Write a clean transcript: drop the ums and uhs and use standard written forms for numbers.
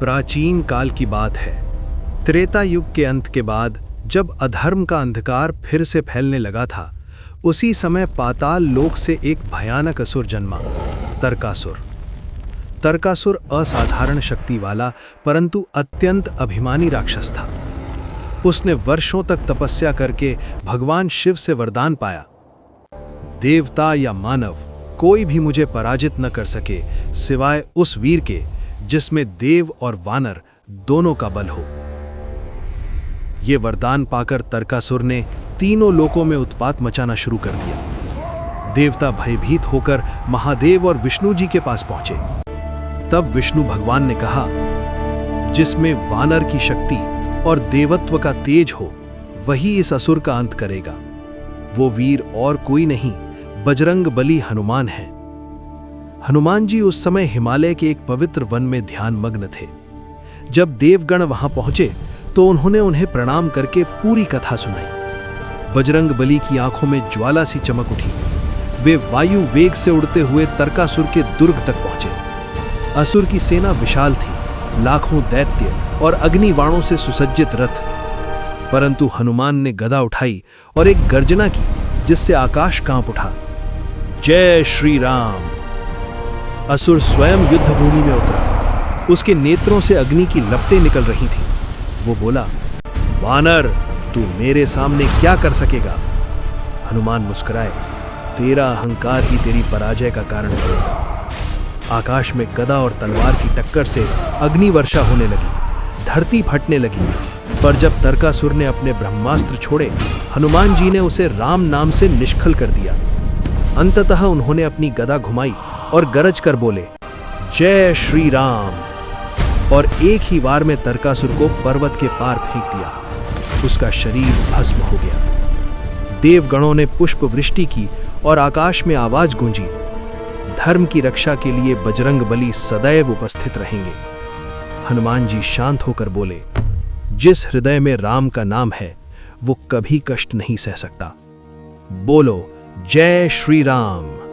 प्राचीन काल की बात है। त्रेता युग के अंत के बाद जब अधर्म का अंधकार फिर से फैलने लगा था, उसी समय पाताल लोक से एक भयानक असुर जन्मा, तरकासुर। तरकासुर असाधारण शक्ति वाला परंतु अत्यंत अभिमानी राक्षस था। उसने वर्षों तक तपस्या करके भगवान शिव से वरदान पाया, देवता या मानव कोई भी मुझे पराजित न कर सके सिवाय उस वीर के जिसमें देव और वानर दोनों का बल हो। ये वरदान पाकर तरकासुर ने तीनों लोकों में उत्पात मचाना शुरू कर दिया। देवता भयभीत होकर महादेव और विष्णु जी के पास पहुंचे। तब विष्णु भगवान ने कहा, जिसमें वानर की शक्ति और देवत्व का तेज हो वही इस असुर का अंत करेगा। वो वीर और कोई नहीं, बजरंग बली हनुमान है। हनुमान जी उस समय हिमालय के एक पवित्र वन में ध्यान मग्न थे। जब देवगण वहां पहुंचे तो उन्होंने उन्हें प्रणाम करके पूरी कथा सुनाई। बजरंग बली की आंखों में ज्वाला सी चमक उठी। वे वायु वेग से उड़ते हुए तरकासुर के दुर्ग तक पहुंचे। असुर की सेना विशाल थी, लाखों दैत्य और अग्निवाणों से सुसज्जित रथ। परंतु हनुमान ने गदा उठाई और एक गर्जना की जिससे आकाश कांप उठा। जय श्री राम! असुर स्वयं युद्ध भूमि में उतरा। उसके नेत्रों से अग्नि की लपटें निकल रही थीं। वो बोला, वानर, तू मेरे सामने क्या कर सकेगा? हनुमान मुस्कुराए, तेरा अहंकार ही तेरी पराजय का कारण बनेगा। आकाश में गदा और तलवार की टक्कर से अग्नि वर्षा होने लगी, धरती फटने लगी। पर जब तरकासुर ने अपने ब्रह्मास्त्र छोड़े, हनुमान जी ने उसे राम नाम से निष्फल कर दिया। अंततः उन्होंने अपनी गदा घुमाई और गरज कर बोले, जय श्री राम! और एक ही वार में तरकासुर को पर्वत के पार फेंक दिया। उसका शरीर भस्म हो गया। देवगणों ने पुष्प वृष्टि की और आकाश में आवाज गूंजी, धर्म की रक्षा के लिए बजरंग बली सदैव उपस्थित रहेंगे। हनुमान जी शांत होकर बोले, जिस हृदय में राम का नाम है वो कभी कष्ट नहीं सह सकता। बोलो जय श्री राम।